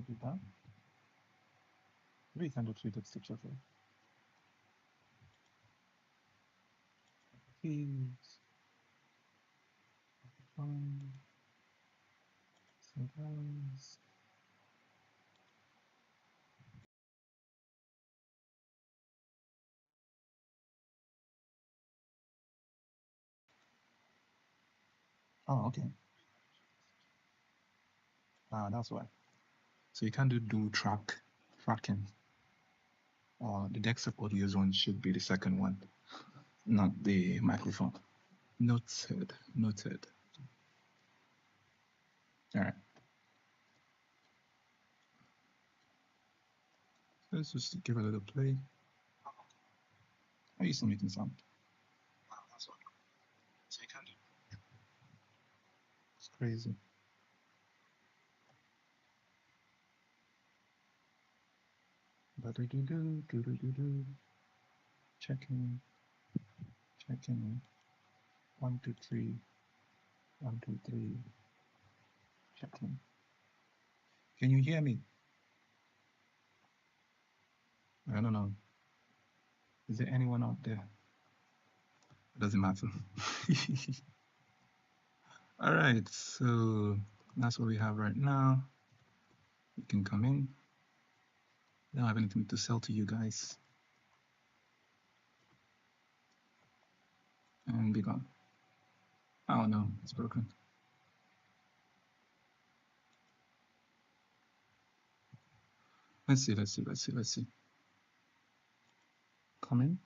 do that. Maybe you can do 3 text structure for keys. Sometimes. Oh, okay. Ah, that's why. So you can't do tracking. The desktop audio zone should be the second one, not the microphone. Noted. Noted. All right. Let's just give it a little play. Are you still making sound? That's what. So you can't do. It's crazy. Do. Checking. Checking. 1, 2, 3. 1, 2, 3. Checking. Can you hear me? I don't know. Is there anyone out there? It doesn't matter. All right, so that's what we have right now. You can come in. I don't have anything to sell to you guys. And be gone. Oh no, it's broken. Let's see. Come in.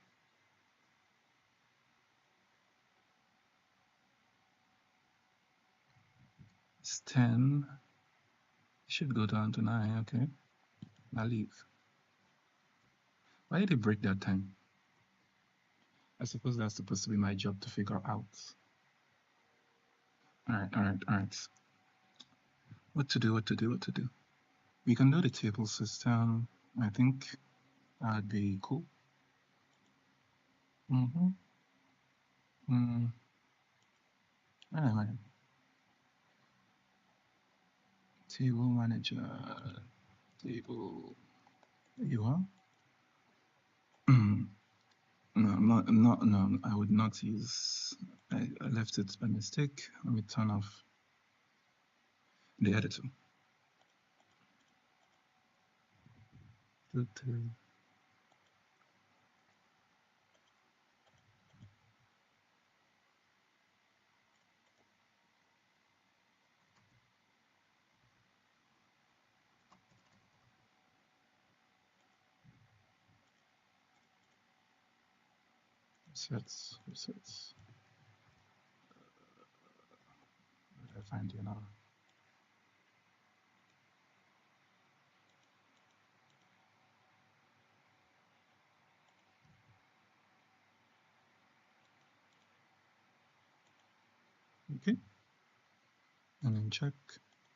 It's 10. Should go down to 9, okay. Now leave. Why did it break that time? I suppose that's supposed to be my job to figure out. All right. What to do? We can do the table system. I think that'd be cool. Anyway. Table manager. Table. You are? No, I would not use. I left it by mistake. Let me turn off the editor. Resets. Where did I find you now? Okay. And then check,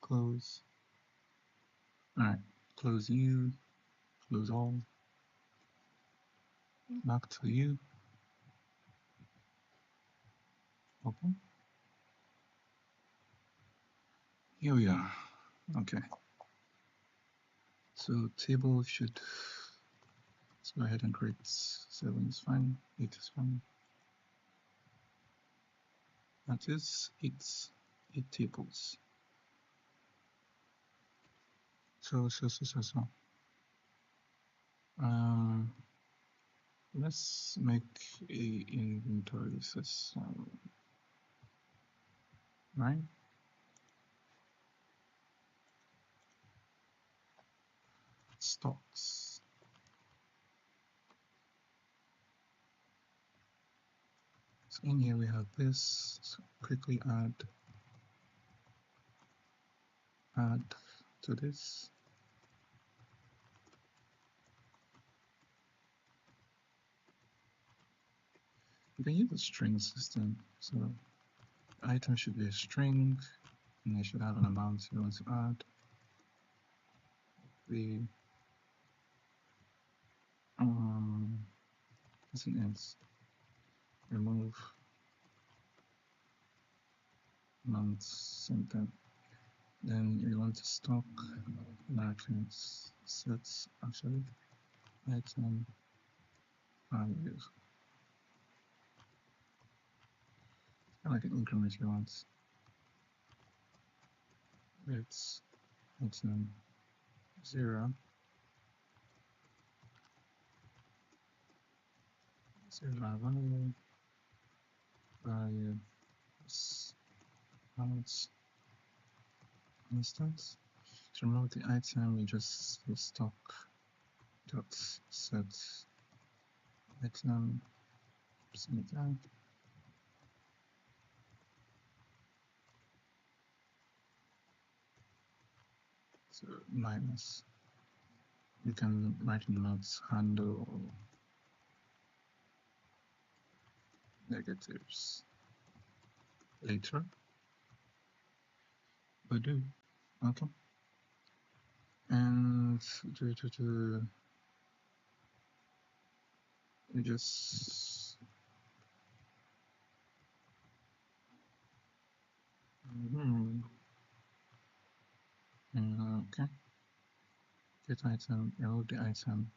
close. All right, close you, close all. Back to you. Open. Here we are. Okay. So table should. Let's go ahead and create 7 is fine, 8 is fine. That is 8 tables. So. Let's make a inventory system. Right? Stocks. So in here we have this. So quickly add to this. You can use a string system. So item should be a string, and I should have an amount you want to add. The something else. Remove. Month, same thing. Then we want to stock matrix sets actually item values. Kind of like an increment you want. It's item 0, 0 value out instance. To remove the item, we just stock dot set item semicolon. So minus. You can write in notes handle negatives later. But do okay. And we just okay. Get item, remove the item.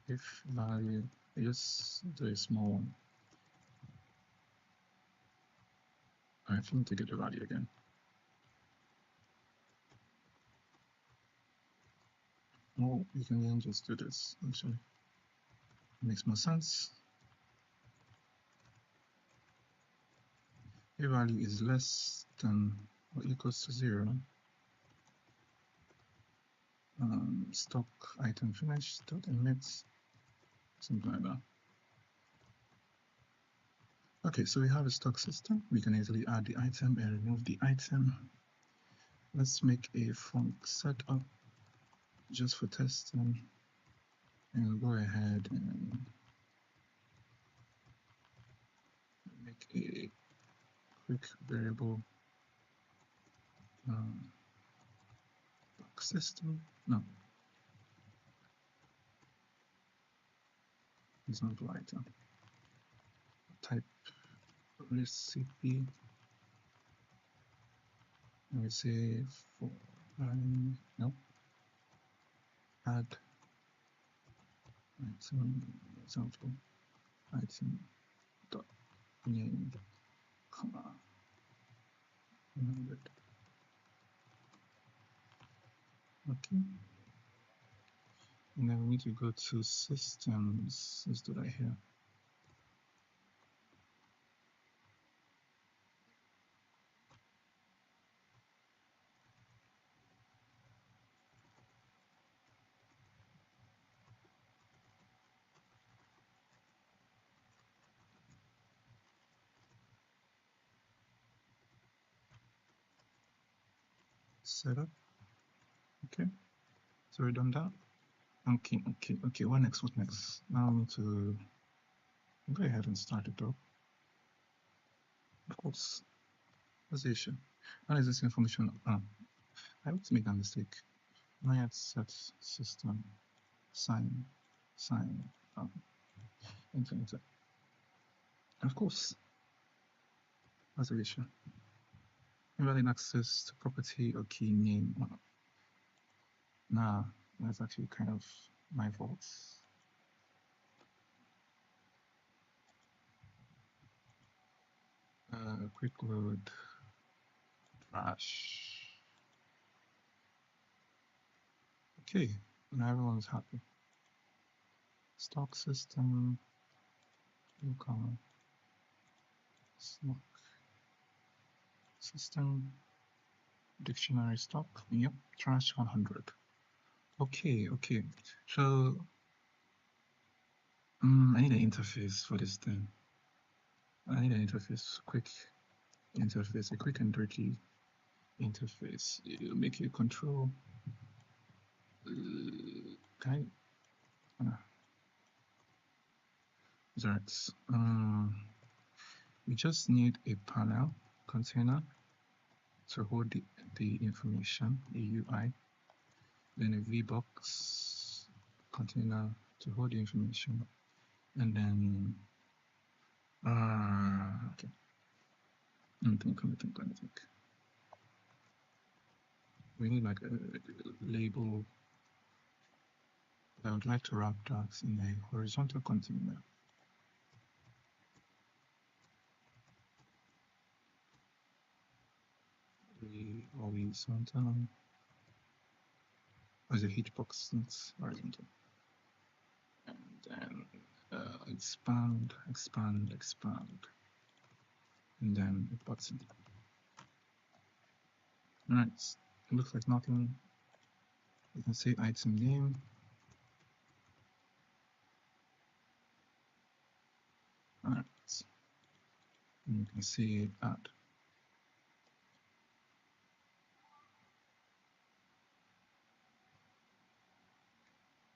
If value, just do a small one. I think to get the value again. Oh, you can then just do this actually. Makes more sense. If value is less than or equals to 0, stock item finished dot emit, something like that. Okay, so we have a stock system. We can easily add the item and remove the item. Let's make a func setup just for testing, and we'll go ahead and make a quick variable system. No, example item. Type recipe. And we say for no, add item example item dot name comma 100. Okay. And then we need to go to systems. Let's do that here. Setup. Okay. So we're done that. Okay. What next? What next? Now I need to go ahead and start it up. Of course. What's the issue? How is this information? I want to make a mistake. Now I have set system sign enter. Of course. What's the issue? Invalid access to property or key name. Nah, that's actually kind of my fault. Quick load trash. Okay, now everyone's happy. Stock system, newcomer, stock system, dictionary stock. Yep, trash 100. Okay. So I need an interface for this thing. I need an interface, quick interface, a quick and dirty interface. It'll make you control. Right. We just need a panel container to hold the information, a UI, then a VBox container to hold the information, and then okay. Let me think. we need like a label. I would like to wrap that in a horizontal container. The horizontal as a hitbox, that's horizontal. And then expand, expand, expand, and then a button. All right, it looks like nothing. You can say item name. All right, and you can see add.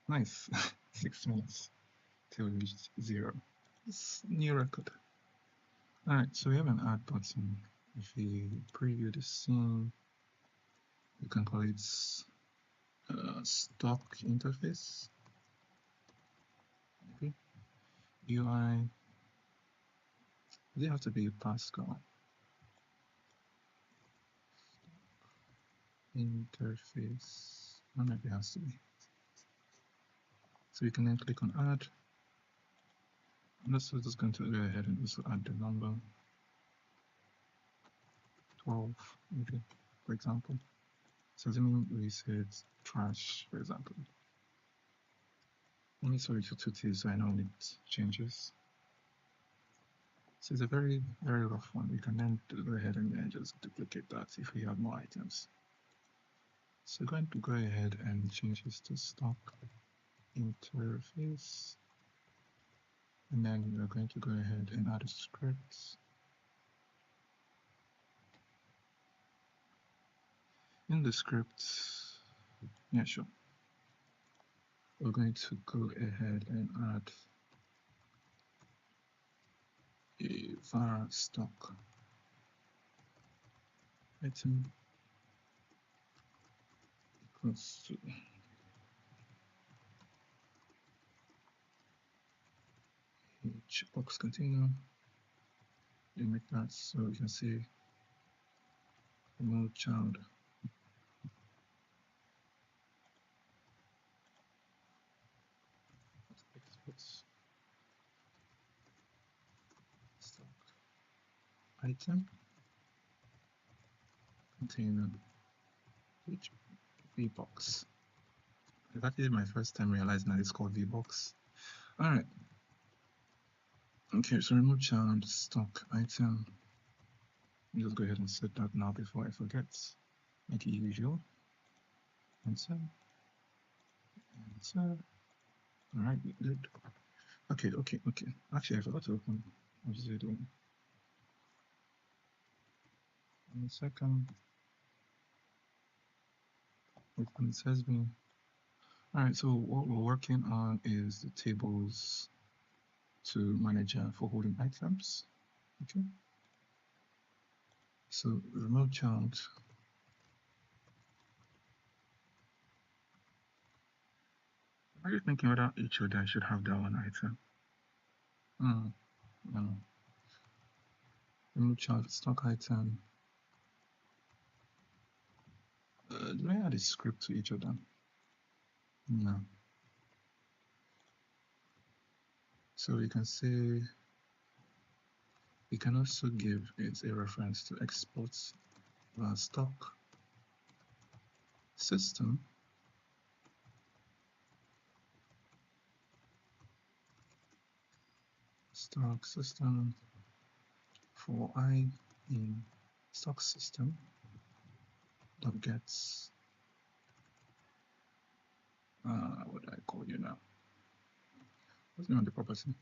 Nice, 6 minutes till we reach 0. It's new record. All right, so we have an add button. If we preview the scene, you can call it stock interface. Okay. UI. They have to be Pascal. Interface. Maybe it has to be. So you can then click on add. And this is just going to go ahead and also add the number 12, okay, for example. So assuming we said trash, for example. Let me switch to 2T so I know it changes. So it's a very, very rough one. We can then go ahead and then just duplicate that if we have more items. So we're going to go ahead and change this to stock interface. And then we're going to go ahead and add a script. In the script, yeah, sure. We're going to go ahead and add a var stock item equals to each box container. You make that so you can see remove child. Stock item container each vbox. That is my first time realizing that it's called vbox. All right. Okay, so remove child stock item. Just go ahead and set that now before I forget. Make it usual. Enter. Enter. All right, good. Okay. Actually, I forgot to open. What is it doing? 1 second. Wait, it says me. All right, so what we're working on is the tables to manager for holding items. Okay. So remove child. Are you thinking whether each of them should have that one item? No. Remove child stock item. Do I add a script to each of them? No. So we can say we can also give it a reference to export stock system for I in stock system that gets what do I call you now? What's the name of the property?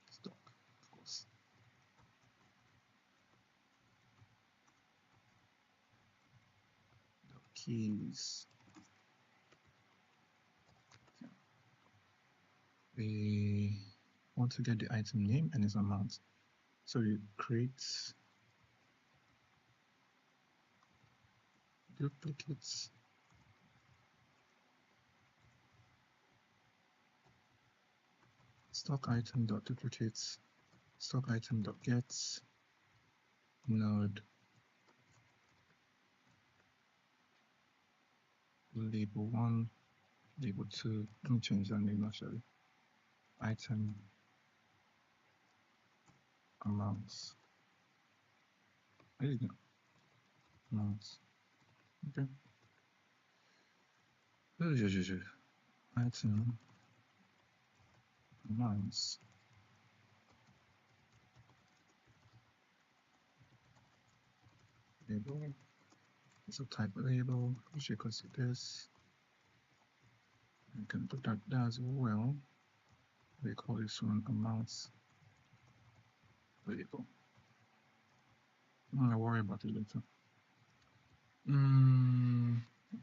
Stock, of course. The keys. Yeah. We want to get the item name and its amount. So you create duplicates. Stock item dot duplicates stock item dot gets node label 1, label 2. Let me change that name actually. Item amounts. There you go. Amounts. Okay. Item amounts. Label. So type label, which equals to this. You can put that there as well. We call this one amounts label. I'm gonna worry about it later.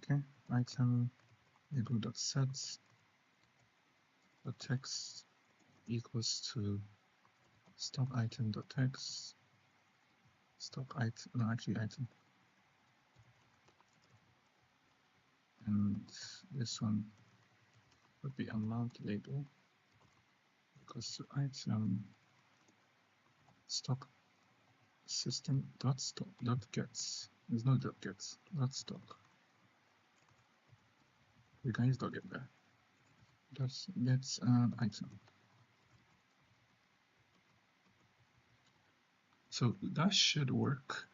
Okay. Item label dot sets the text equals to stock item dot text stock item, no, actually item, and this one would be amount label equals to item stock system dot stock dot gets. There's no dot gets, dot stock. We can use dot get there. Dot gets an item. So that should work.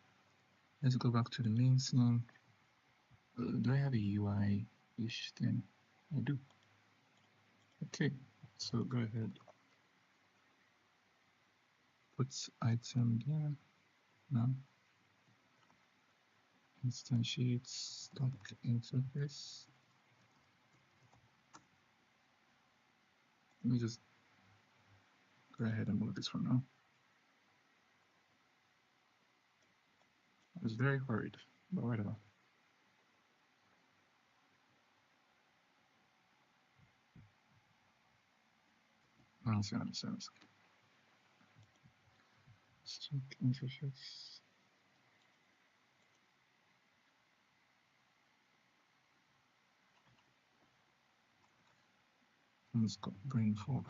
Let's go back to the main scene. Do I have a UI-ish thing? I do. Okay, so go ahead. Put item there. Now instantiate stock interface. Let me just go ahead and move this for now. I was very hurried, but whatever. Let me see. Stock interface. Let's go brain fog.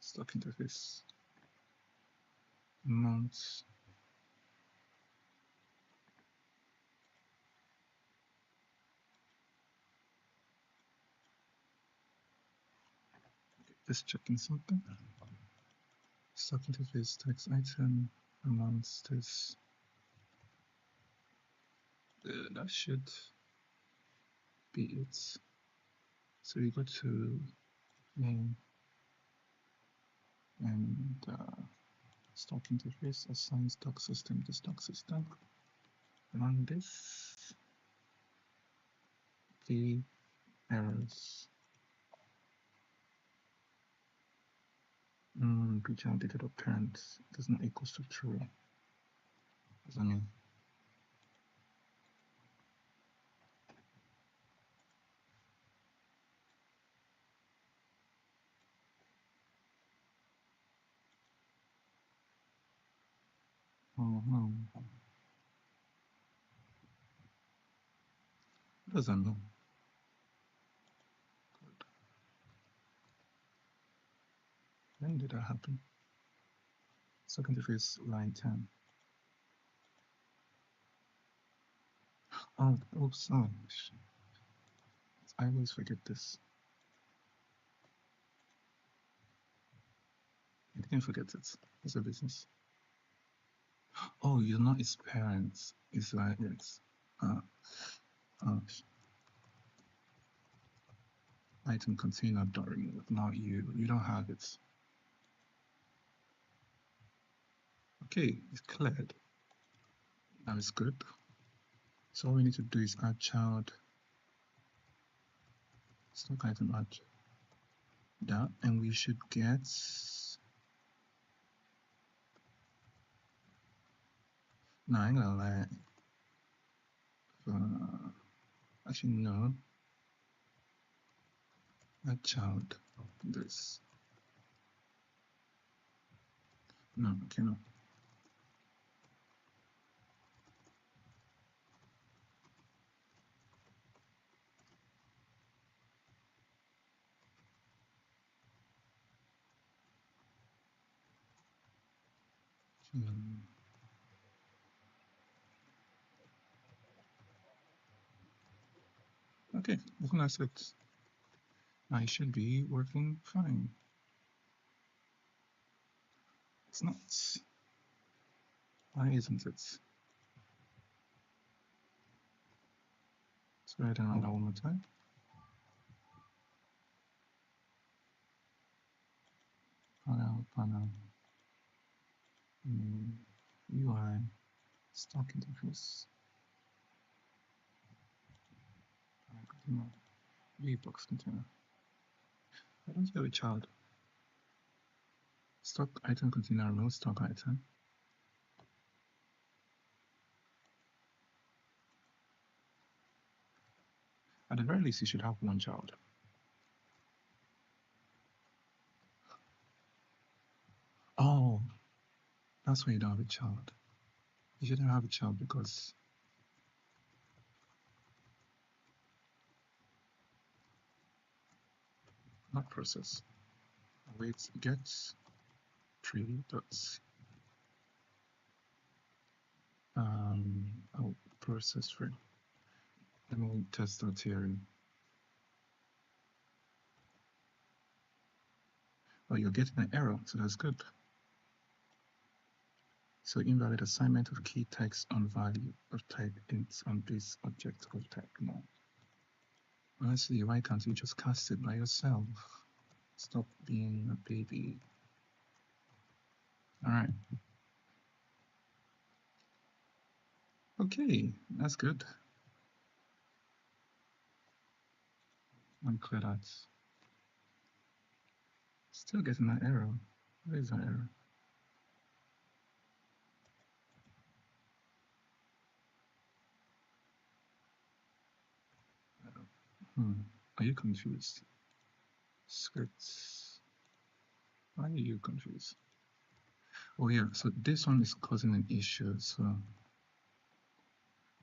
Stock interface. Amounts. Just checking something. Stock interface text item amounts this. That should be it. So you go to main and stock interface, assign stock system to stock system. Run this. The errors. Creature data of parents does not equal to true. What does that mean? What does that mean? When did that happen? Stock interface line 10. Oh, oops, oh, I always forget this. I didn't forget it. It's a business. Oh, you're not his parents. It's like it's item container dot remove. Now you don't have it. Okay, it's cleared. That is good. So all we need to do is add child stock item add that, and we should get now I'm gonna lie. Actually no. Add child this. No, okay, no. Okay, open assets. I should be working fine. It's not. Why isn't it? Let's write down that one more time. Panel. UI, stock interface. Container. VBox container. I don't have a child. Stock item container, no stock item. At the very least, you should have one child. Oh, that's why you don't have a child. You shouldn't have a child because not process. Wait, get tree dots. Oh, process free. Let me test that theory. Oh, you're getting an error, so that's good. So invalid assignment of key text on value of type int on this object of type no. Honestly, why can't you just cast it by yourself? Stop being a baby. All right. Okay, that's good. Unclear that. Still getting that error. Where is that error? Are you confused? Scripts. Why are you confused? Oh yeah, so this one is causing an issue. So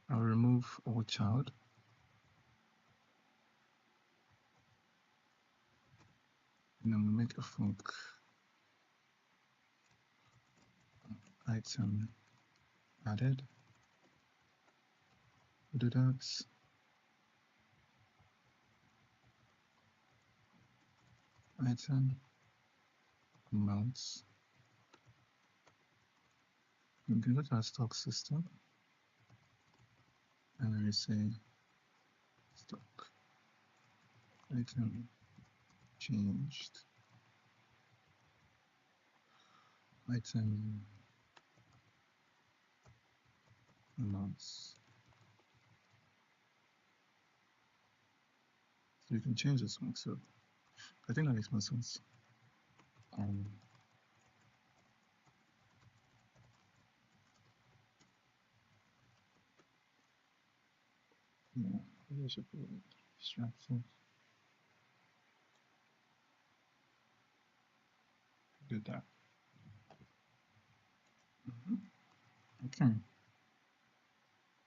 I'll remove all child. And then we'll make a func item added. We'll do that. Item amounts. We can go to our stock system and then we say stock item changed. Item amounts. So you can change this one. So I think that makes more sense. Yeah, I should put distracted. Did that. Okay.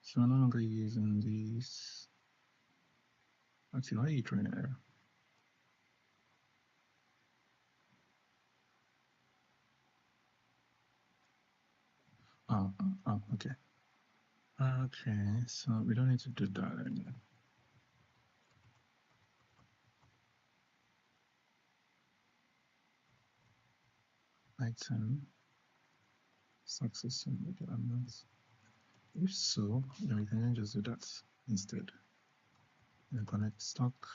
So I'm no longer using these. Actually, why are you trying error? Okay. Okay, so we don't need to do that anymore. Item success and amounts. If so, then we can just do that instead. And connect stock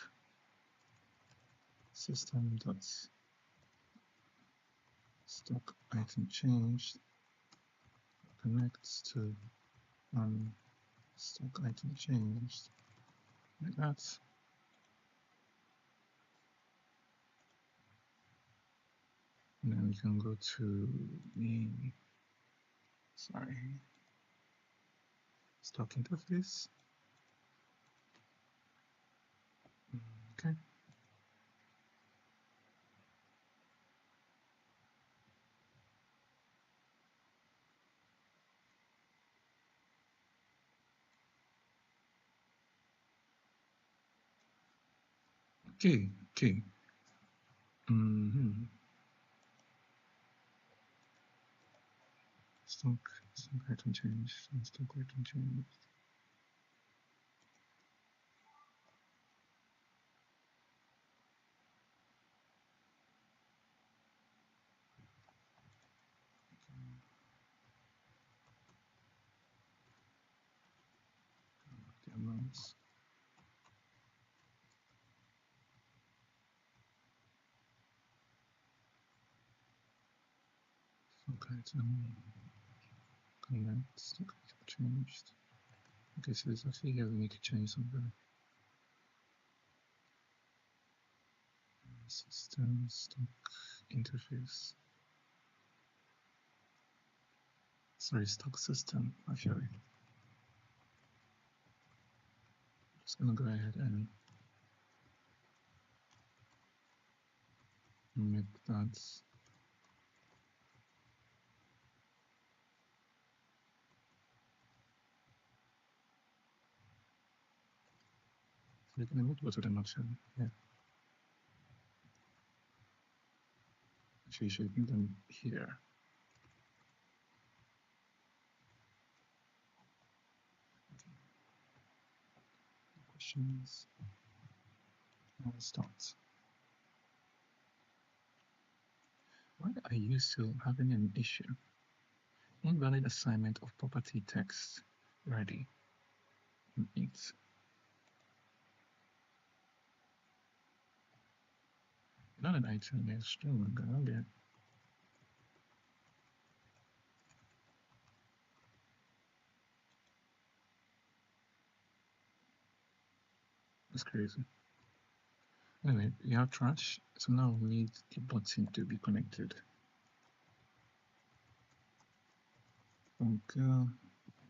system dot stock item changed connects to stock item changed like that. And then we can go to the stock interface. Okay. Okay. Stock item change. Stock item change. items. Stock item connect changed. Okay, so it's actually here we need to change something. System stock interface. Sorry, stock system actually. Just gonna go ahead and make that so we can go to the option. Yeah. Actually, you should put them here. Okay. Questions. Now let's start. Why are you still having an issue? Invalid assignment of property text ready. It's not an item, it's string. Okay. That's crazy. Anyway, we have trash, so now we need the button to be connected. Okay,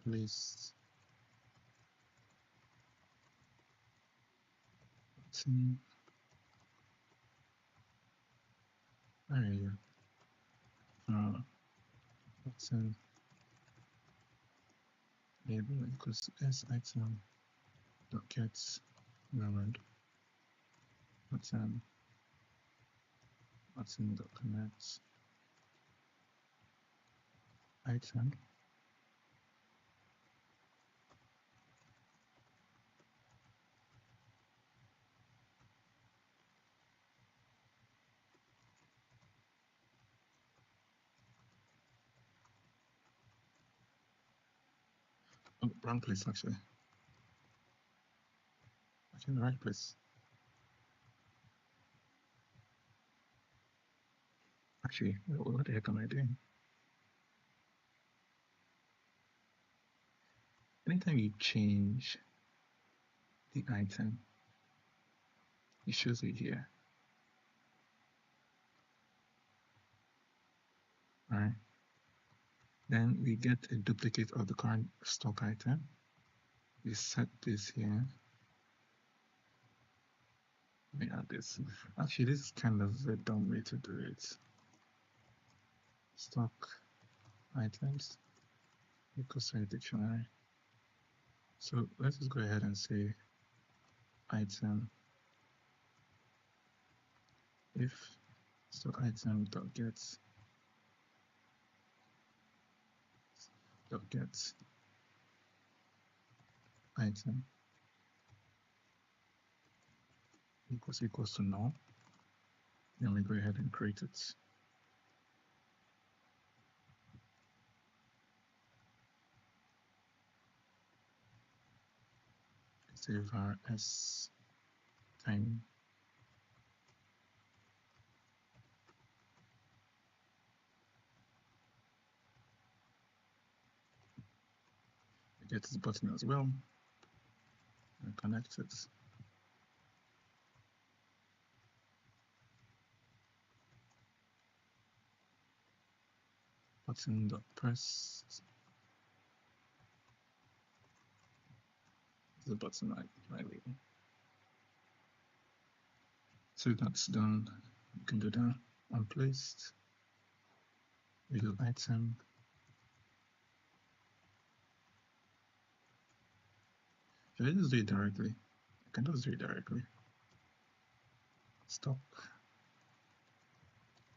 list button. There you go. Button label equals s item dot get mirrored button dot connect item. Oh, wrong place actually. Actually, in the right place. Actually, what the heck am I doing? Anytime you change the item, it shows it here. Alright. Then we get a duplicate of the current stock item. We set this here. Let me add this. Actually, this is kind of a dumb way to do it. Stock items equals to a dictionary. So let's just go ahead and say item if stock item dot get item equals to null. Then we go ahead and create it. Save our s time. We get this button as well and connect it. Button dot press the button I label. So that's done. You can do that. Unplaced. Middle item. Should I just do it directly? I can just do it directly. Stock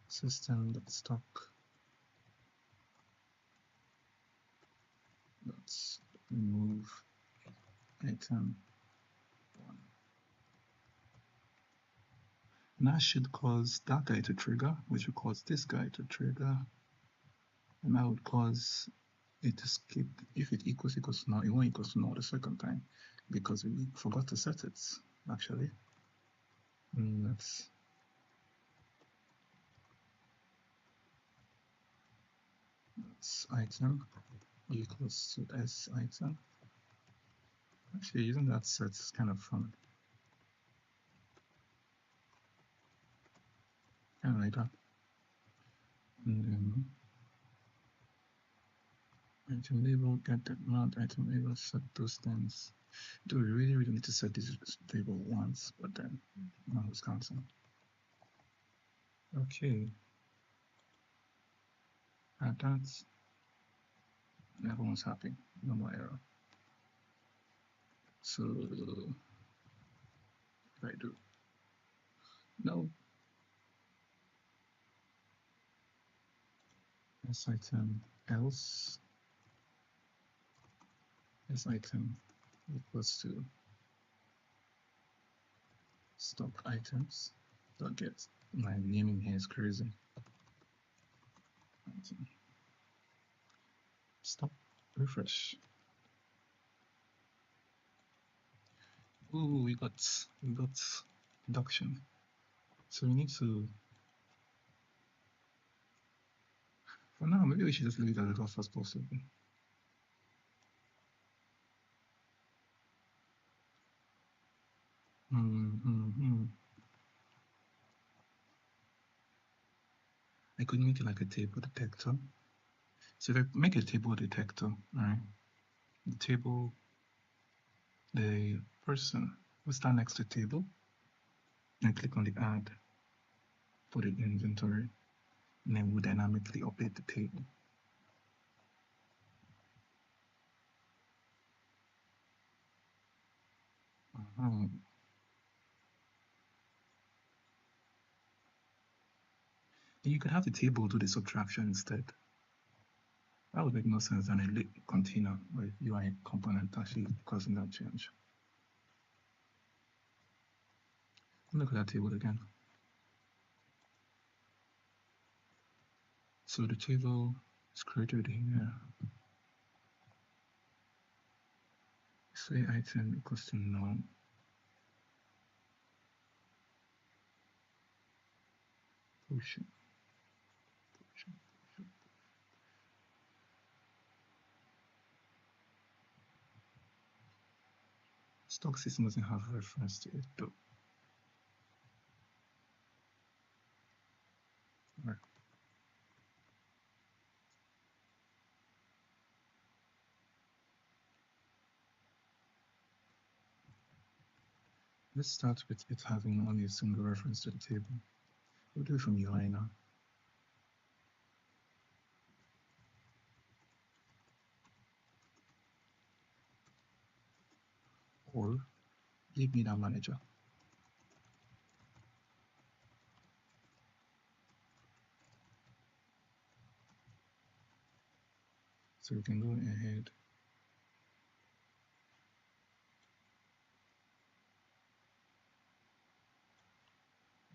system.stock. Let's remove item 1. And that should cause that guy to trigger, which will cause this guy to trigger. And that would cause it to skip if it equals to null. It won't equals to null the second time because we forgot to set it actually. Let's item equals to s item. Actually, using that set is kind of fun. Kind of like that. And then item label, get that mount, item label, set those things. Do we really need to set this table once, but then now it's constant. Okay. Add that. Everyone's happy. No more error. So if I do no s item else s item equals to stock items dot get. My naming here is crazy. Item. Stop. Refresh. Ooh, we got induction. So we need to. For now, maybe we should just leave it as rough as possible. I could make it like a table detector. So if I make a table detector, right? The table, the person will stand next to the table and click on the add for the inventory, and then we'll dynamically update the table. You could have the table do the subtraction instead. That would make more sense than a container with UI component actually causing that change. Look at that table again. So the table is created here. Say item equals to null. Potion. Stock system doesn't have reference to it though. Right. Let's start with it having only a single reference to the table. We'll do it from UI now. Or give me that manager. So we can go ahead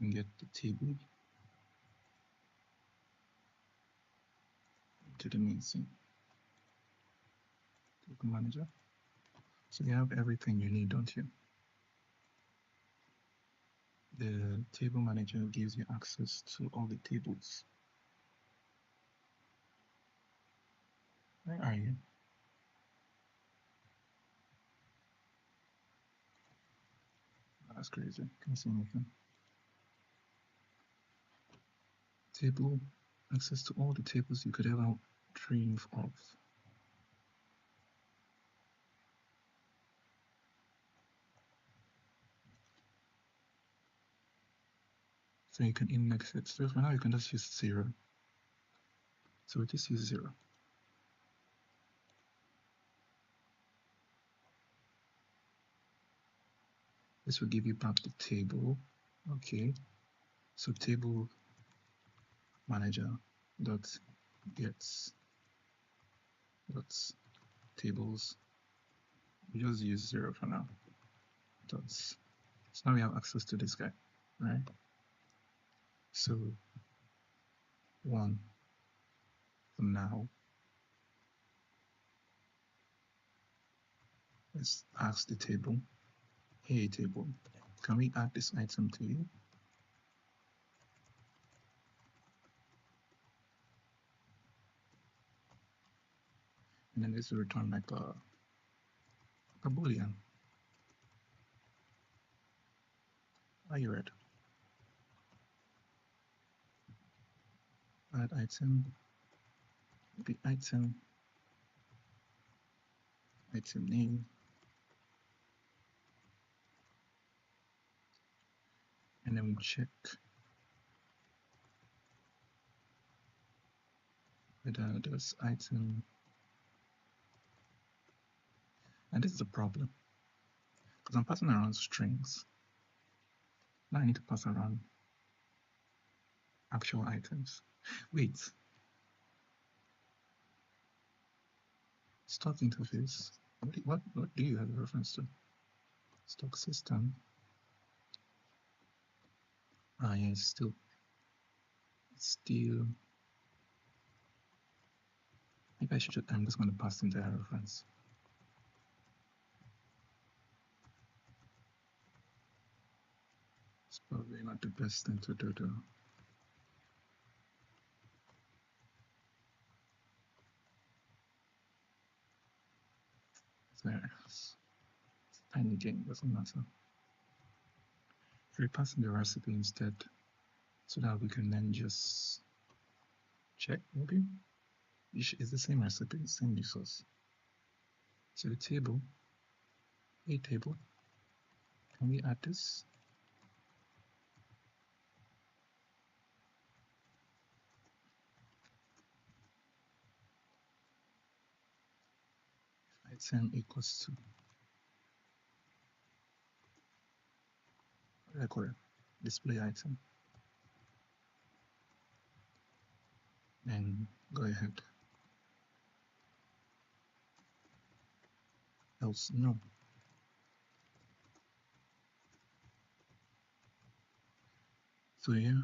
and get the table to the main scene. Table manager. So you have everything you need, don't you? The table manager gives you access to all the tables. Where are you? That's crazy. Can't see anything. Table, access to all the tables you could ever dream of. So you can index it. So for now, you can just use 0. So we just use 0. This will give you back the table. Okay. So table manager dot gets dot tables. We just use 0 for now. Dots. So now we have access to this guy, right? So 1 for now. Let's ask the table. Hey table, can we add this item to you? And then this will return like a boolean. Are you ready? Add item, the item name, and then we check whether this item, and this is a problem because I'm passing around strings. Now I need to pass around actual items. Wait, stock interface. What do you have a reference to? Stock system. Ah, yeah, it's still. Maybe I should. I'm just going to pass the entire reference. It's probably not the best thing to do though. There. Tiny game doesn't matter. So we pass in the recipe instead, so that we can then just check maybe. It's the same recipe, same resource. So the table, a table. Can we add this? Item equals to correct display item. And go ahead. Else no. So here,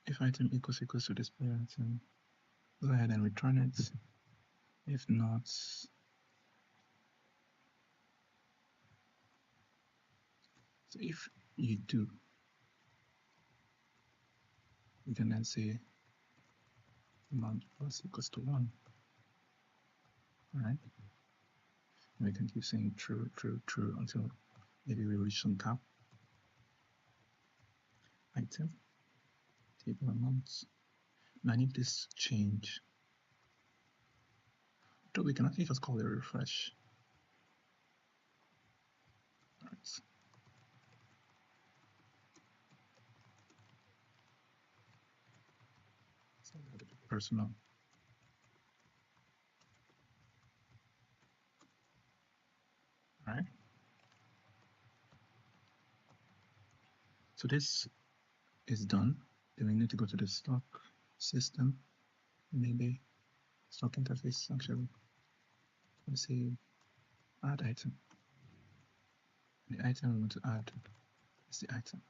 if item equals to display item, go ahead and return it. If not, so if you do, we can then say amount plus equals to 1. Alright. We can keep saying true, true, true until maybe we reach some cap. Item, table amounts. Now I need this change. So we can actually just call it refresh. Alright. So a bit personal. Alright. So this is done. Then we need to go to the stock system, maybe stock interface actually. Let's say add item. The item we want to add is the item.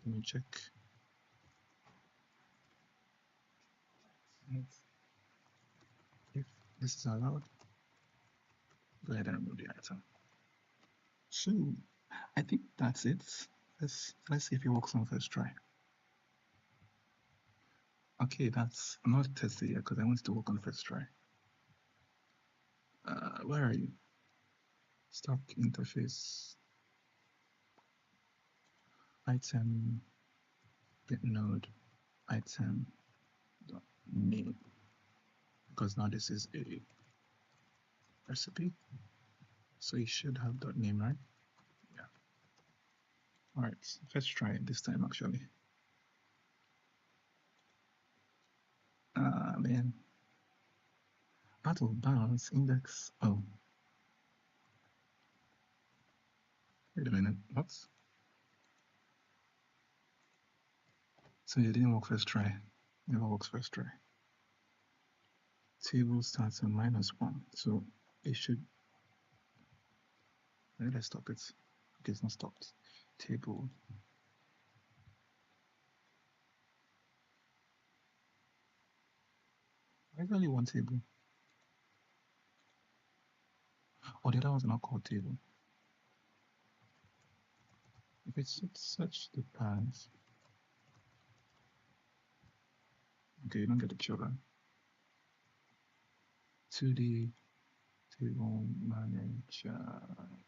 Let me check. If this is allowed, go ahead and remove the item. So I think that's it. Let's see if it works on first try. Okay, that's I'm not tested yet because I want it to work on first try. Where are you? Stock interface. Item get node item dot name, because now this is a recipe, so you should have dot name, right? Yeah. All right, let's try it this time actually. Man, out of bounds index. Oh, wait a minute. What? So it didn't work first try. Never works first try. Table starts on -1, so it should. Let's stop it. Okay, it's not stopped. Table. Why is only one table? Oh, the other one's not called table. If it's such the paths. Okay, you don't get the children. 2D table manager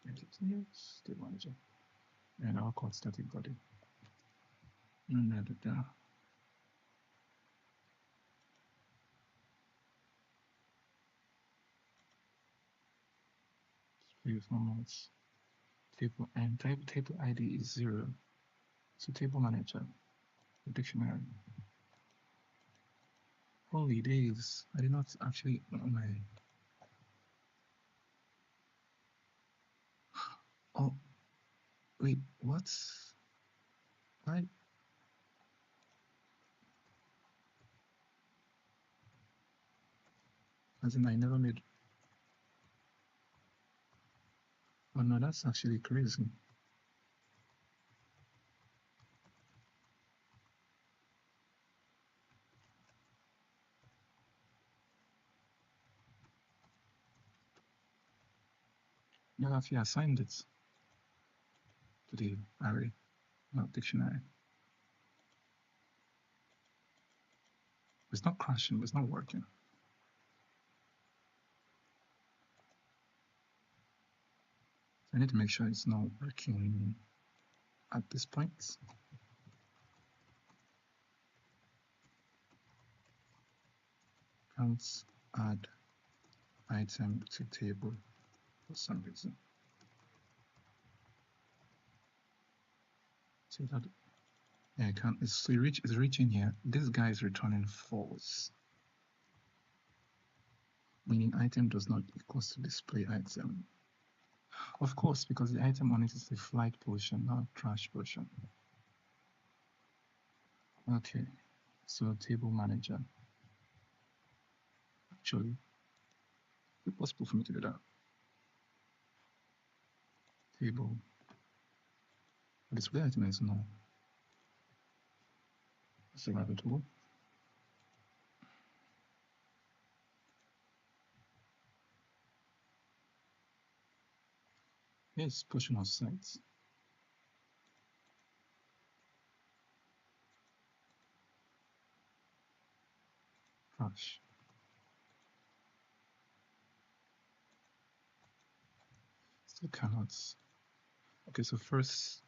entities, table manager. And I'll call static body. Display formats. Table and type table ID is 0. So table manager, the dictionary. Holy days, I did not actually oh wait, what? Why? As in I never made. Oh no, that's actually crazy. You actually assigned it to the array, not dictionary. It's not crashing, it's not working. I need to make sure it's not working at this point. Can't add item to table for some reason. So that yeah, I can't. It's reaching here. This guy is returning false, meaning item does not equals to display item. Of course, because the item on it is a flight potion, not trash potion. Okay, so table manager. Actually, it's possible for me to do that. Table. Display item is no. Select the tool. Here's portion of sites. Trash. Still cannot. Okay, so first,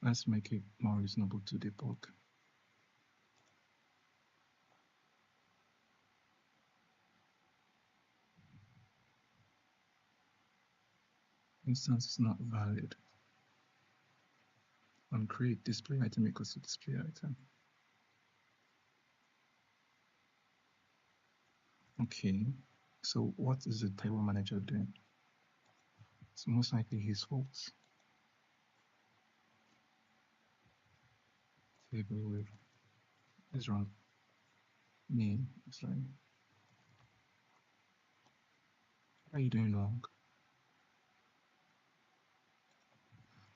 let's make it more reasonable to debug. Instance is not valid. On create display item equals to display item. Okay, so what is the table manager doing? It's most likely his fault. Table with is wrong. Name is right. What are you doing wrong?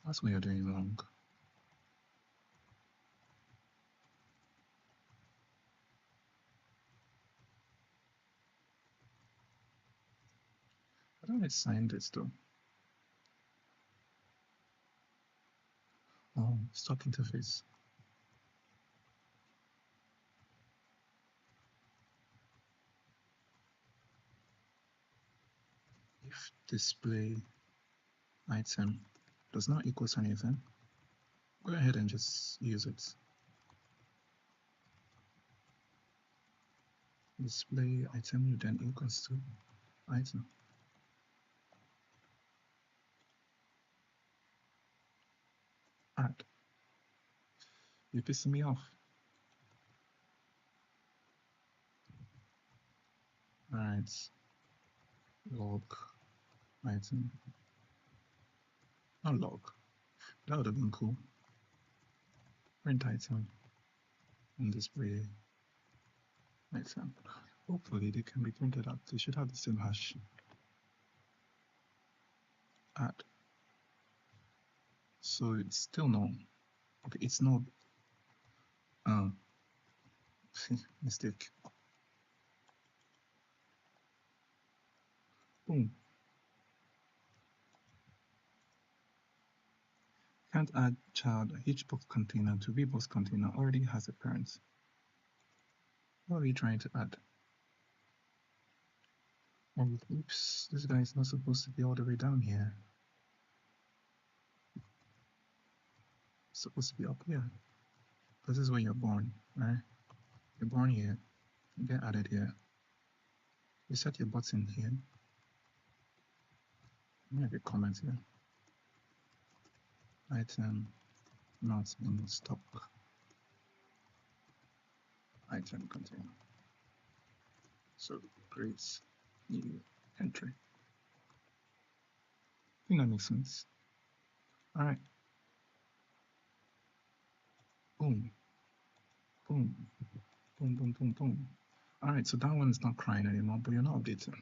That's what you're doing wrong. How do I sign this though? Oh, stock interface. If display item does not equal to anything, go ahead and just use it. Display item then equals to item. Add. You're pissing me off. Alright. Log item. Not log. That would have been cool. Print item and display item. Hopefully they can be printed out. They should have the same hash. Add. So it's still no. Okay, it's not. Mistake. Boom. can't add child. Each box container to VBox container already has a parent. What are we trying to add? Oh, oops, this guy is not supposed to be all the way down here. It's supposed to be up here. This is where you're born, right? You're born here, you get added here. You set your button here. Maybe a comment here. Item not in stock. Item container. So create new entry. I think that makes sense. All right. Boom. Boom. Boom, boom, boom, boom. All right, so that one is not crying anymore, but you're not updating.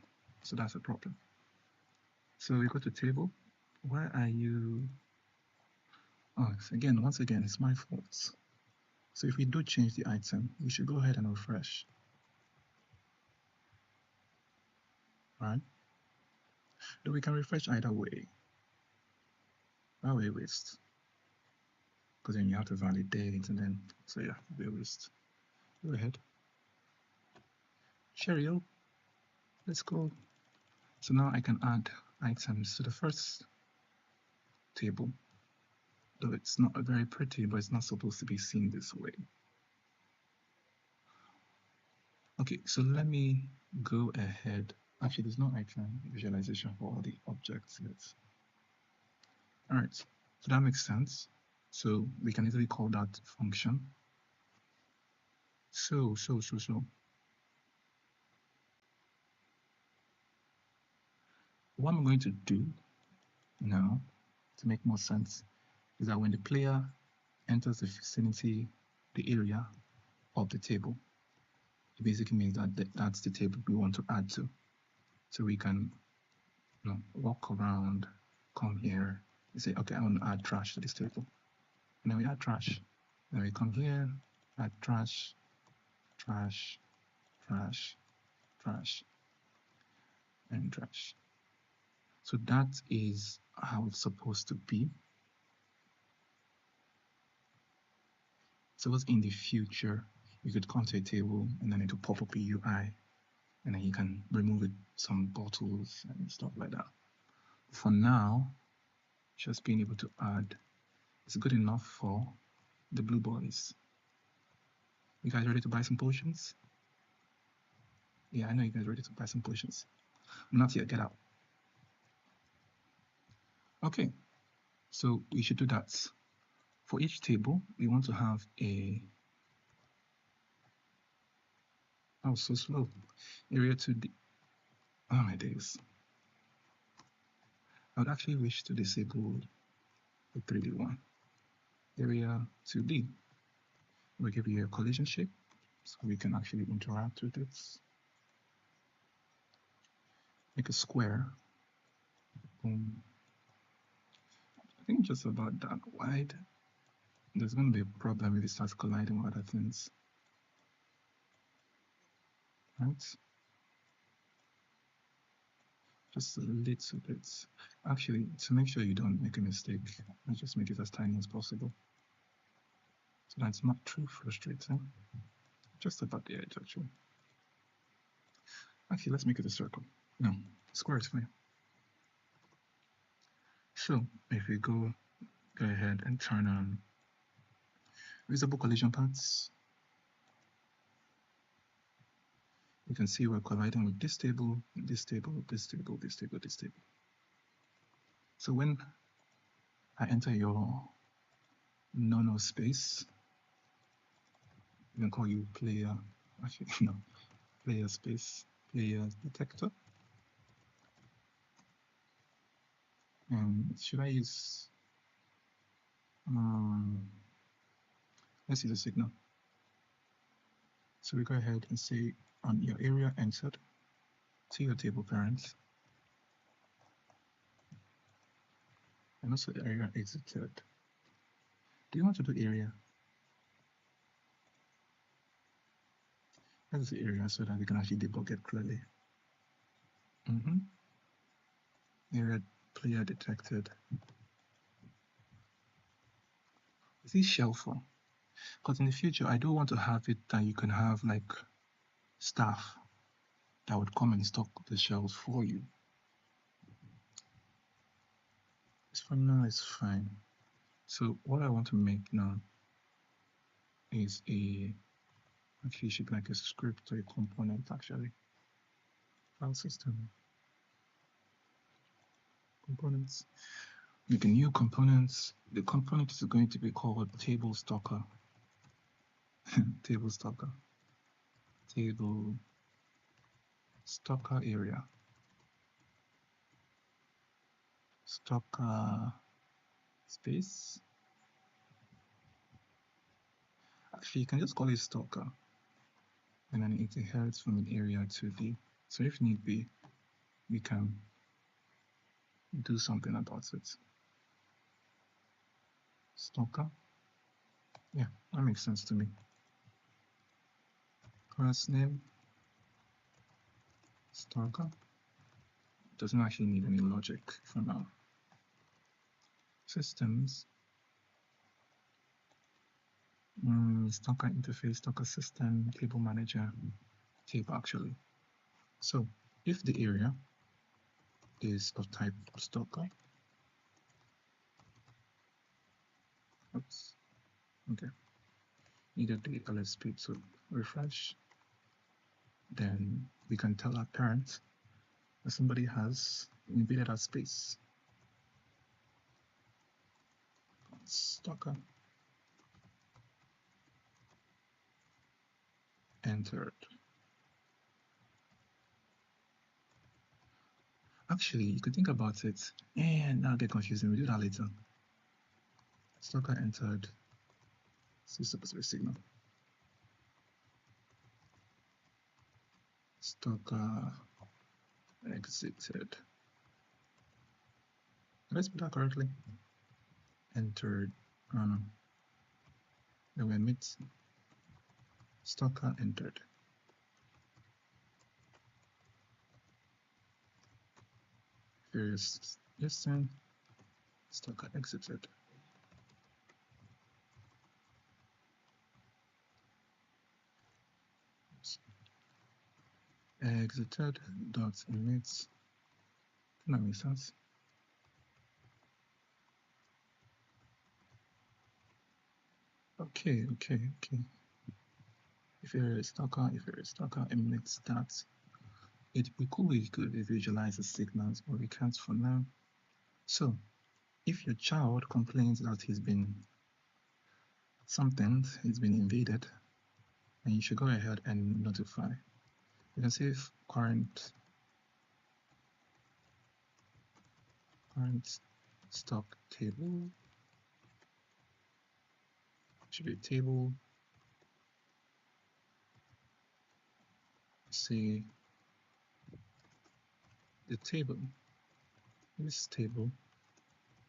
So that's a problem. So we go to table. Why are you? Oh, again, once again, it's my fault. So if we do change the item, we should go ahead and refresh. Right? Though we can refresh either way. That way waste. Because then you have to validate and then, so yeah, we waste. Go ahead. Cheerio. Let's go. So now I can add items to the first table. Though it's not very pretty, but it's not supposed to be seen this way. Okay, so let me go ahead. Actually, there's no item visualization for all the objects yet. All right, so that makes sense. So we can easily call that function. So. What I'm going to do now to make more sense is that when the player enters the vicinity, the area of the table, it basically means that that's the table we want to add to. So we can walk around, come here, you say, okay, I want to add trash to this table. And then we add trash. Then we come here, add trash, trash, trash, trash, and trash. So that is how it's supposed to be. Suppose in the future, you could come to a table and then it will pop up a UI and then you can remove it, some bottles and stuff like that. For now, just being able to add is good enough for the blue boys. You guys ready to buy some potions? Yeah, I know you guys are ready to buy some potions. Not yet, get out. Okay, so we should do that. For each table, we want to have a, oh, so slow. Area 2D, oh my days. I would actually wish to disable the 3D one. Area 2D, we'll give you a collision shape so we can actually interact with it. Make a square. Boom. I think just about that wide. There's going to be a problem if it starts colliding with other things. Right? Just a little bit. Actually, to make sure you don't make a mistake, let's just make it as tiny as possible. So that's not too frustrating. Just about the edge, actually. Actually, let's make it a circle. No, square is fine. So if we go ahead and turn on visible collision paths, you can see we're colliding with this table, this table, this table, this table, this table. So when I enter your no space, we can call you player, actually no, player space, player detector. And should I use, let's use a signal. So we go ahead and say on your area entered to your table parents, and also the area exited. Do you want to do area? That's the area so that we can actually debug it clearly. Area player detected. See shelf for, because in the future I do want to have it that you can have like staff that would come and stock the shelves for you. This for now is fine. So what I want to make now is actually should like a script or a component actually. File system, components. Make a new component. The component is going to be called table stocker. Table stocker. Table stocker area. Stocker space. Actually, you can just call it stocker. And then it inherits from an area to the. So if need be, we can do something about it. Stocker. Yeah, that makes sense to me. Class name. Stocker. Doesn't actually need any logic for now. Systems. Stocker interface, stocker system, table manager, table actually. So if the area is of type stocker, oops, okay, needed the LSP to refresh, then we can tell our parent that somebody has invaded our space. Stocker entered. Actually, you could think about it, and I'll get confusing. We'll do that later. Stocker entered. This is supposed to be a signal. Stocker exited. Did I spell that correctly? Entered. Then we emit. Stocker entered. Various listen. Stocker exited. Exited dot emits. Can that make sense? Okay. If you're a stocker emits that. It'd be cool if you could visualize the signals, but we can't for now. So if your child complains that he's been invaded, then you should go ahead and notify. You can say current stock table should be a table. Say the table. This table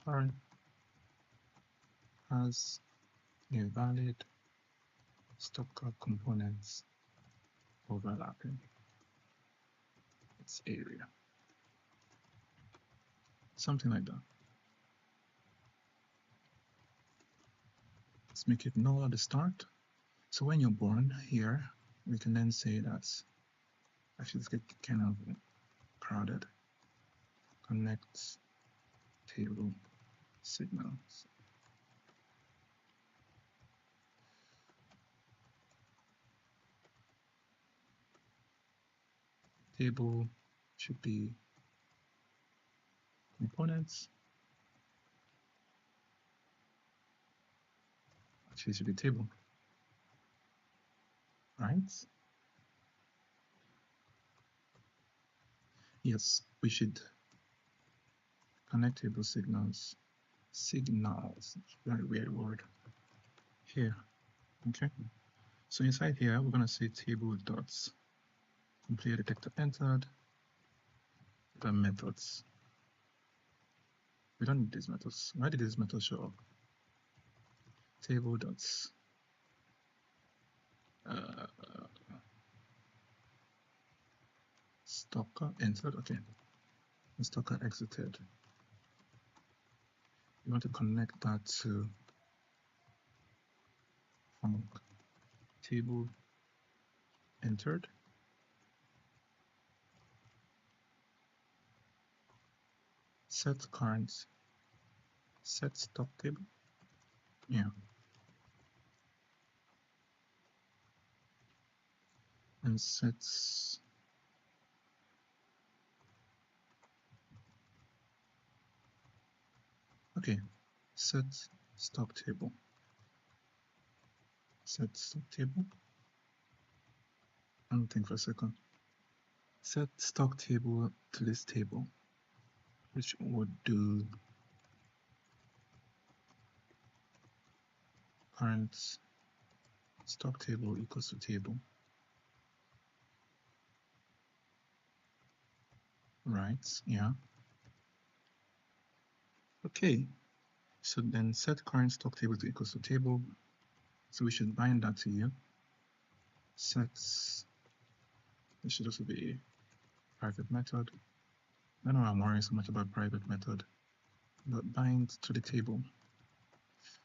current has invalid stocker components overlapping its area. Something like that. Let's make it null at the start. So when you're born here, we can then say that actually let's get kind of crowded. Connect table signals. Table should be components. Actually, it should be table, right? Yes, we should connect table signals. Signals, very weird word. Here, okay. So inside here, we're gonna say table dots. Player detector entered. The methods. We don't need these methods. Why did these methods show up? Table dots. Stocker entered. Okay. And stocker exited. You want to connect that to table entered. Set current, set stock table. Yeah. And sets okay. Set stock table. Set stock table. I'm think for a second. Set stock table to this table, which would do current stock table equals to table. Right, yeah. Okay, so then set current stock table to equals to table. So we should bind that to you. Sets, this should also be private method. I don't know I'm worrying so much about private method, but bind to the table.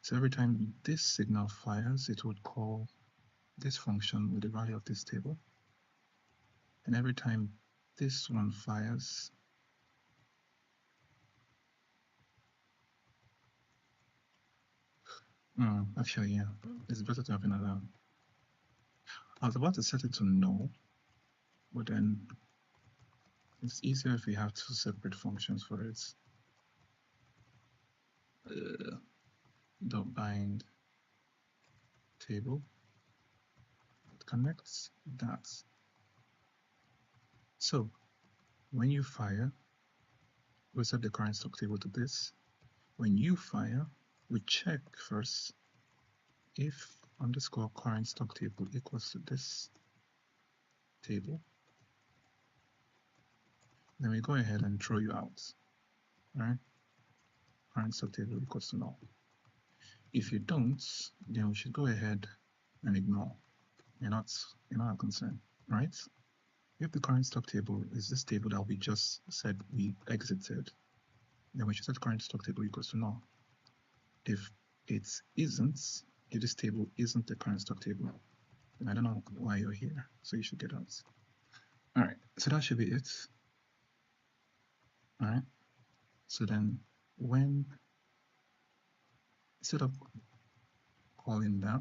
So every time this signal fires, it would call this function with the value of this table. And every time this one fires, actually, yeah, it's better to have another. I was about to set it to no, but then it's easier if we have two separate functions for it. Dot bind table connects that. So when you fire, we set the current stock table to this. When you fire, we check first if underscore current stock table equals to this table. Then we go ahead and throw you out. Right? Current stock table equals to null. If you don't, then we should go ahead and ignore. You're not a concern, right? If the current stock table is this table that we just said we exited, then we should set current stock table equals to null. If it isn't, if this table isn't the current stock table, then I don't know why you're here, so you should get out. All right, so that should be it. All right, so then when, instead of calling that,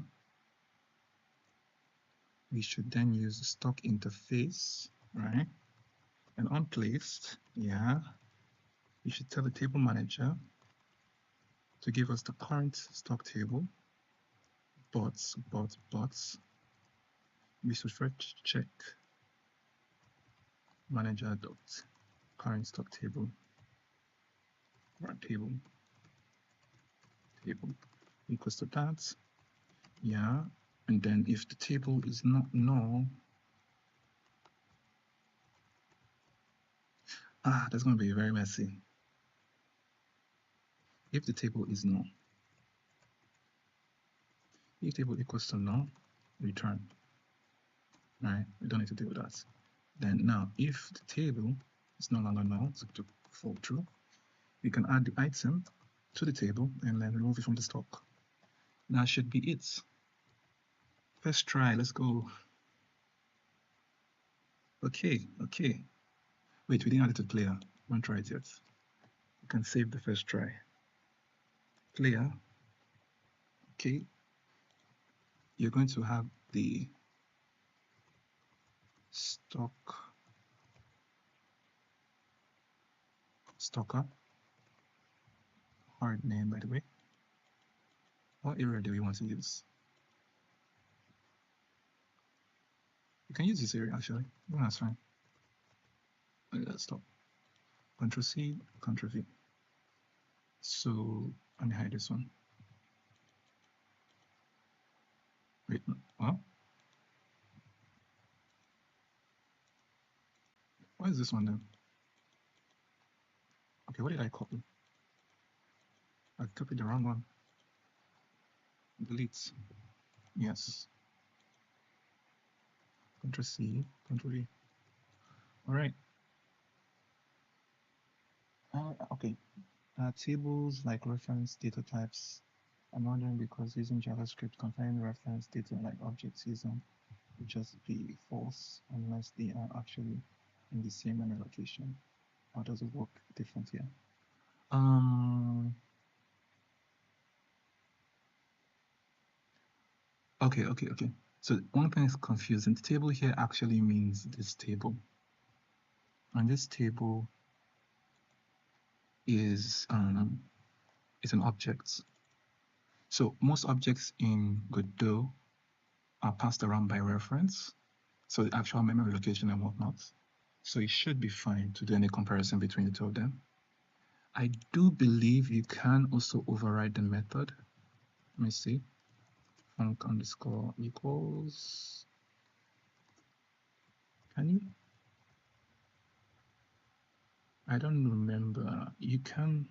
we should then use the stock interface, right? And on placed, yeah, you should tell the table manager to give us the current stock table, but we should first check manager dot current stock table, or table equals to that, yeah. And then if the table is not null, that's going to be very messy. If the table is null, if table equals to null, return. Right, we don't need to deal with that. Then now, if the table is no longer null, so to fall true, we can add the item to the table and then remove it from the stock. That should be it. First try, let's go. Okay. Wait, we didn't add it to player. Don't try it yet. You can save the first try. Player. Okay. You're going to have the stocker. Hard name, by the way. What area do we want to use? You can use this area actually. No, that's fine. Let's stop. Control C, Control V. So let me hide this one. Wait, what? What is this one then? Okay, what did I copy? I copied the wrong one. Delete. Yes. Control C, Control V. All right. Okay. Tables like reference data types I'm wondering because using JavaScript confining reference data like objects using would just be false unless they are actually in the same memory location. How does it work different here? Okay. So one thing is confusing. The table here actually means this table. And this table is an object. So most objects in Godot are passed around by reference. So the actual memory location and whatnot. So it should be fine to do any comparison between the two of them. I do believe you can also override the method. Let me see. Func underscore equals. Can you? I don't remember. You can.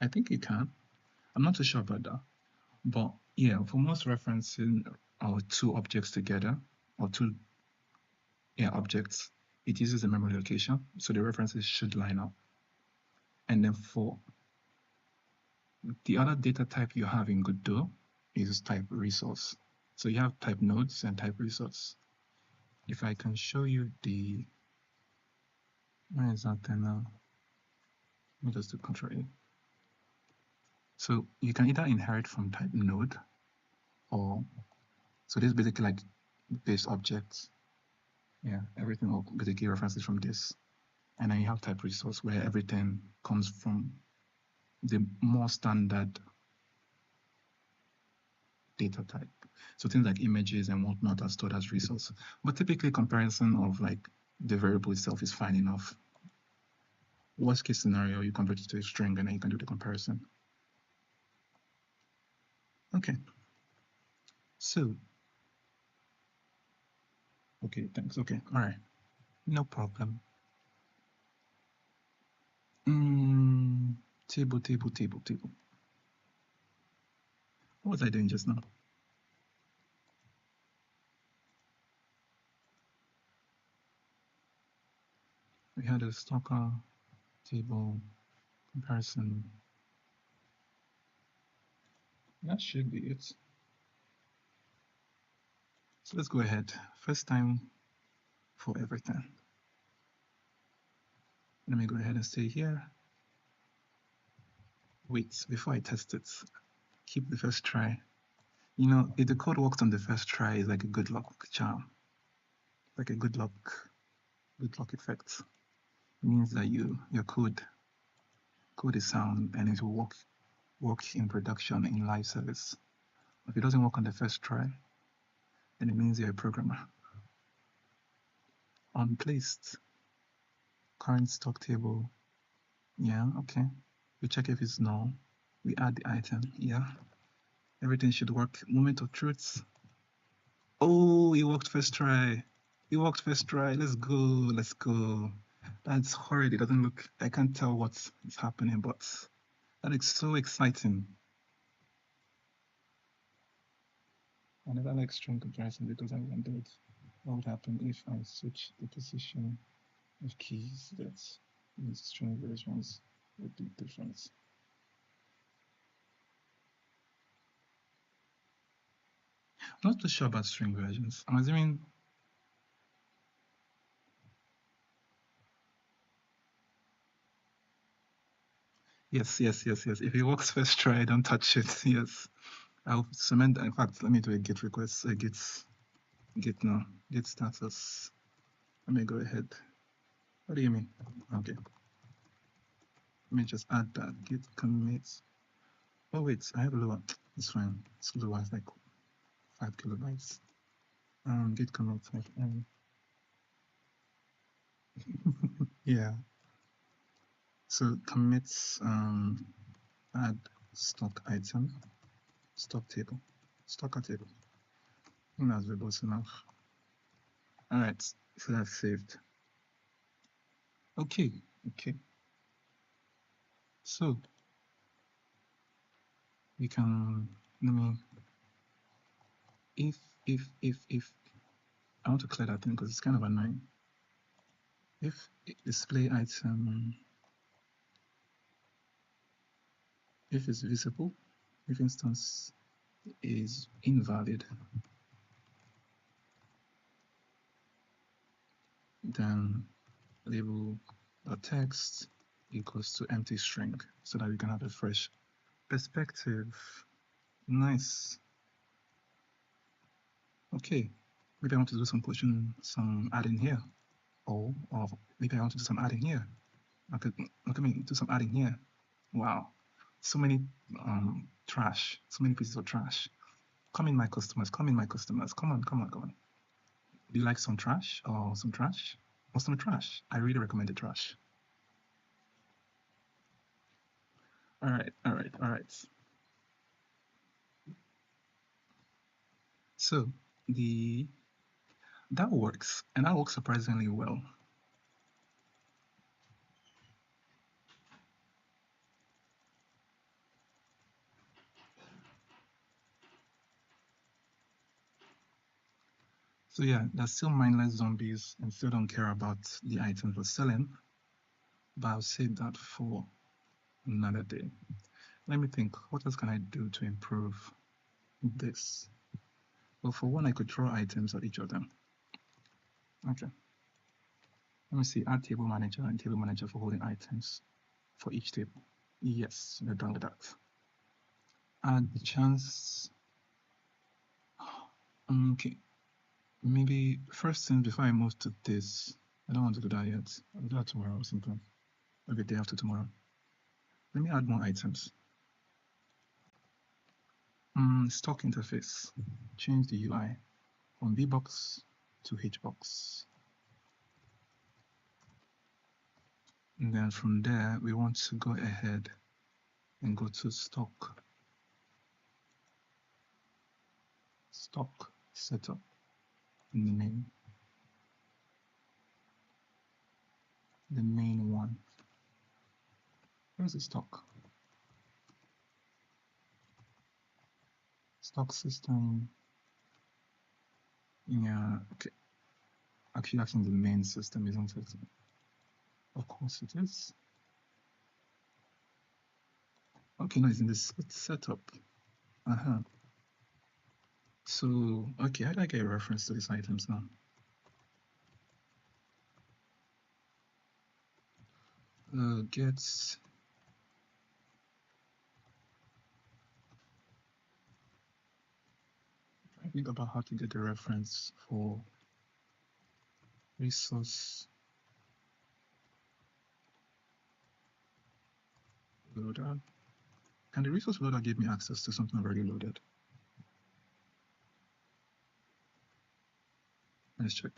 I think you can. I'm not too sure about that. But yeah, for most referencing our two objects together, or two objects, it uses a memory location. So the references should line up. And then for the other data type you have in Godot is type resource. So you have type nodes and type resource. If I can show you the, where is that then now? Let me just do Control A. So you can either inherit from type node or, so this is basically like base objects. Yeah, everything will basically references from this. And then you have type resource where everything comes from the more standard data type. So things like images and whatnot are stored as resource. But typically comparison of like the variable itself is fine enough. Worst case scenario, you convert it to a string and then you can do the comparison. Okay. So, okay, thanks. Okay, all right. No problem. Table. What was I doing just now? We had a stalker table comparison. That should be it. So let's go ahead. First time for everything. Let me go ahead and stay here. Wait, before I test it, keep the first try. You know, if the code works on the first try, it's like a good luck charm. Like a good luck effect. It means that your code is sound and it will work in production in live service. If it doesn't work on the first try, then it means you're a programmer. Unplaced. Current stock table. Yeah, okay. We check if it's null. We add the item. Yeah. Everything should work. Moment of truth. Oh, it worked first try. It worked first try. Let's go. That's horrid. It doesn't look, I can't tell what is happening, but that is so exciting. I never like string comparison because I wondered what would happen if I switch the position of keys that these string versions would be different. I'm not too sure about string versions. I'm assuming. Yes. If it works first try, don't touch it. Yes. I'll cement. In fact, let me do a git request. Git status. Let me go ahead. What do you mean? Okay. Let me just add that git commit. Oh wait, I have a lower. It's fine. It's lower. It's like 5 kilobytes. Git commit. Yeah. So commits add stock item, stock table, stocker table. I think that's verbose enough. All right, so that's saved. Okay. So we can, let me, if I want to clear that thing because it's kind of annoying. If display item, if it's visible, If instance is invalid, then label the text equals to empty string so that we can have a fresh perspective. Nice. Okay, maybe I want to do some adding here. Or maybe I want to do some adding here. Let me do some adding here. Wow, so many trash, so many pieces of trash. Come in, my customers. Come in, my customers. Come on, come on, come on. Do you like some trash or some trash or some trash? I really recommend the trash. All right, all right, all right. So that works, and that works surprisingly well. So yeah, they're still mindless zombies and still don't care about the items we're selling. But I'll save that for another day. Let me think, what else can I do to improve this? Well, for one, I could throw items at each of them. Okay. Let me see, add table manager and table manager for holding items for each table. Yes, we're done with that. Add chance. Okay. Maybe first thing before I move to this, I don't want to do that yet. I'll do that tomorrow or something. Maybe day after tomorrow. Let me add more items. Stock interface. Change the UI from VBox to HBox. And then from there, we want to go ahead and go to stock setup in the main one. Where's the stock? Stock system. Yeah, okay. Actually, that's in the main system, isn't it? Of course it is. Okay, no, it's in this setup. So, okay, how do I get a reference to these items now? Get I think about how to get the reference for resource loader. Can the resource loader give me access to something already loaded? Let's check.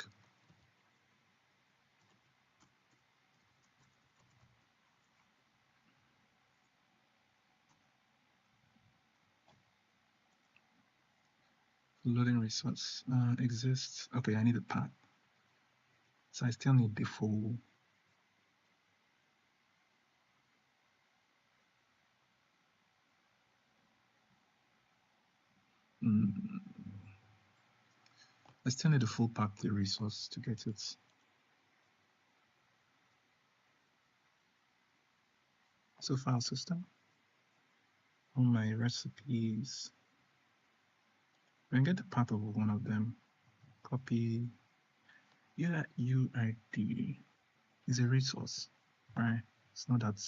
Loading resource exists. Okay, I need a path. So I still need the full. I still need the full path, the resource to get it. So file system. On my recipes, I can get the path of one of them. Copy. Yeah, UID is a resource, right? It's not that.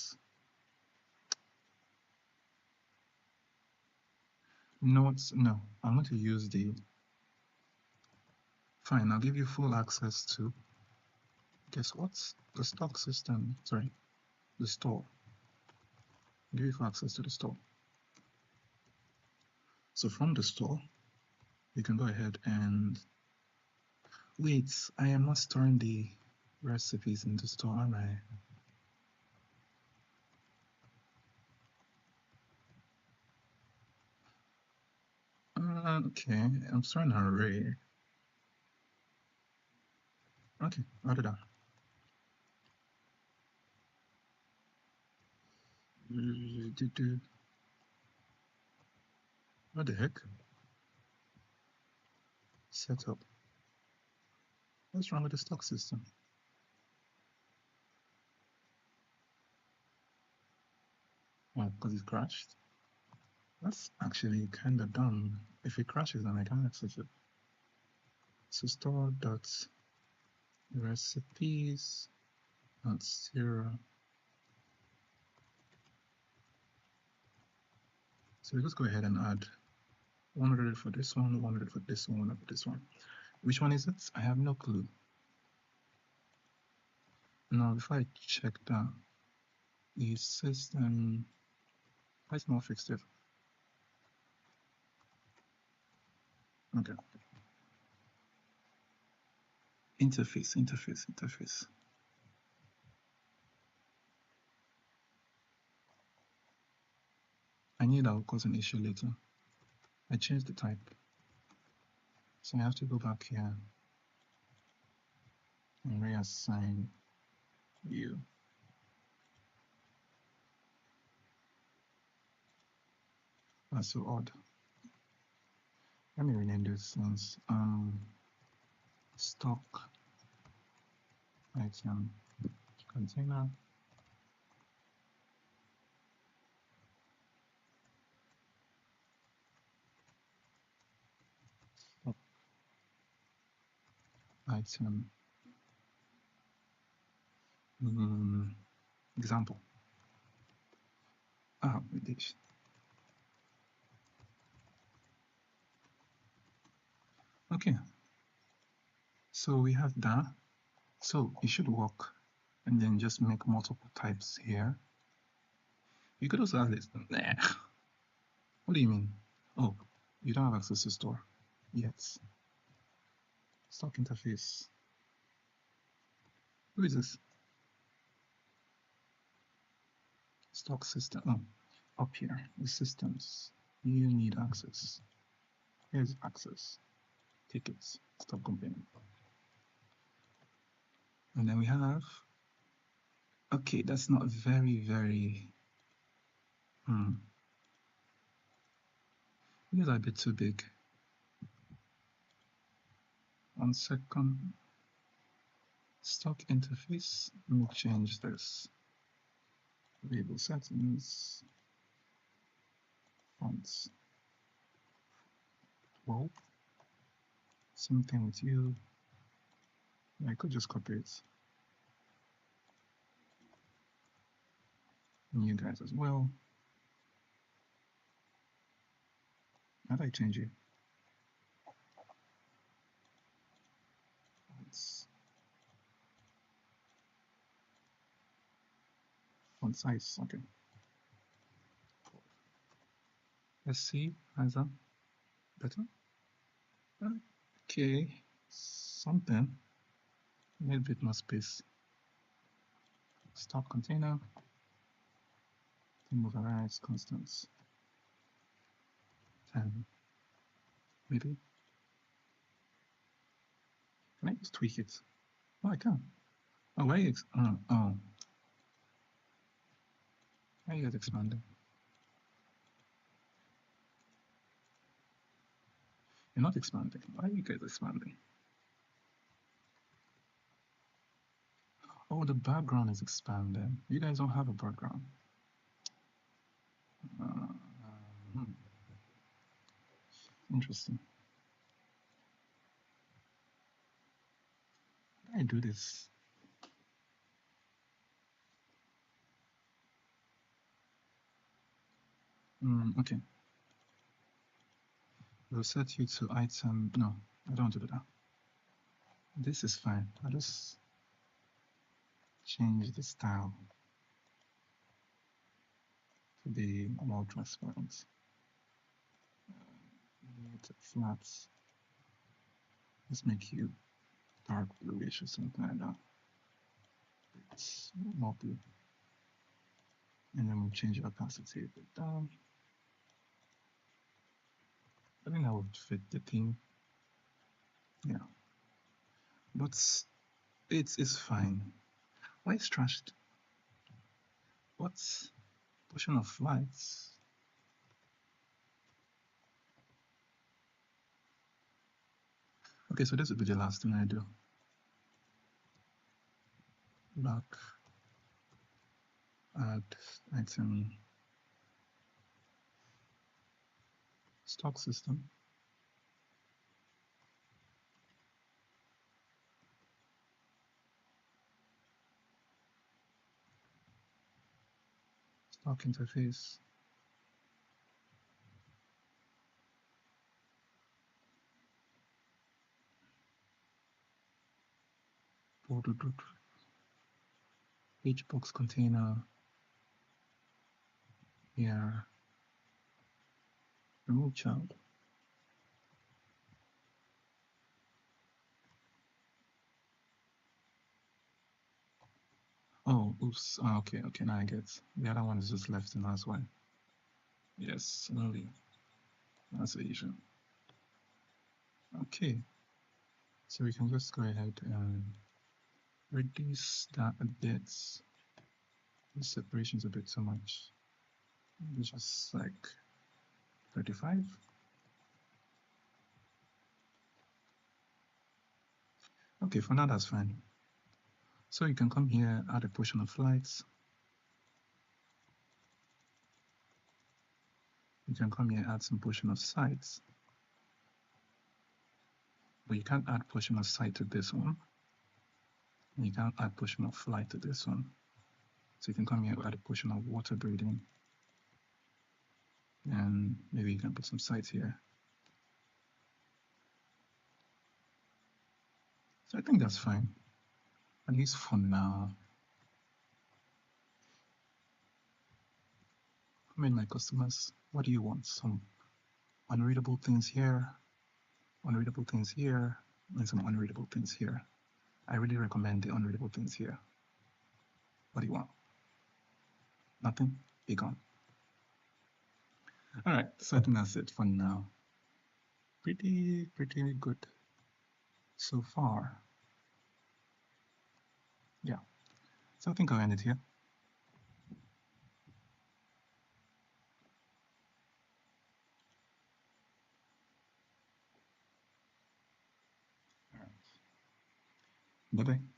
No, I'm going to use the. Fine, I'll give you full access to. Guess what? The stock system. Sorry, the store. I'll give you full access to the store. So from the store, you can go ahead and wait. I am not storing the recipes in the store, am I? Okay, I'm storing an array. Okay, I'll do that. What the heck? Setup. What's wrong with the stock system? Oh, because it crashed. That's actually kind of dumb. If it crashes, then I can't access it. So store dot recipes dot 0. So we just go ahead and add 100 for this one, 100 for this one, 100 for this one. Which one is it? I have no clue. Now, before I check that, the system, why is not fixed it? Okay. Interface. I knew that would cause an issue later. I changed the type. So I have to go back here and reassign you. That's so odd. Let me rename this things. Stock item container. Stock item. Example. With this. Okay. So we have that. So it should work. And then just make multiple types here. You could also have this. Nah. What do you mean? Oh, you don't have access to store yet. Stock interface. Who is this? Stock system. Oh, up here. The systems. You need access. Here's access. Tickets. Stop complaining. And then we have. Okay, that's not very. These are a bit too big. 1 second. Stock interface. Let me change this. Label settings. Fonts. 12. Same thing with you. I could just copy it. And you guys as well. How do I change it? Font size. Okay. Let's see. How's that? Better? Okay. Something. A little bit more space. Stop container. Remove overrides constants. 10. Maybe. Can I just tweak it? Oh, I can. Oh, why you why you guys expanding? You're not expanding. Why are you guys expanding? Oh, the background is expanding. You guys don't have a background. Interesting. How do I do this? Okay. We'll set you to item. No, I don't want to do that. This is fine. I'll just change the style to be more transparent. Flats. Let's make you dark bluish or something like that. It's more blue. And then we'll change the opacity a bit down. I think that would fit the theme. Yeah. But it's fine. Why is trashed? What's portion of flights? Okay, so this will be the last thing I do. Back, add item, stock system. Stock interface. HBox container. Here. Remove child. Oh, oops. Okay, now I get. The other one is just left in as well. Yes, only. That's the issue. Okay. So we can just go ahead and reduce that a bit. The separation's a bit too much. It's just like 35. Okay, for now that's fine. So you can come here, add a portion of flights. You can come here, add some portion of sites. But you can't add portion of site to this one. You can't add portion of flight to this one. So you can come here, add a portion of water breathing. And maybe you can put some sites here. So I think that's fine, at least for now. I mean, my customers, what do you want? Some unreadable things here, unreadable things here, and some unreadable things here. I really recommend the unreadable things here. What do you want? Nothing? Be gone. All right, so I think that's it for now. Pretty good so far. Yeah, so I think I'll end it here. All right. Bye-bye.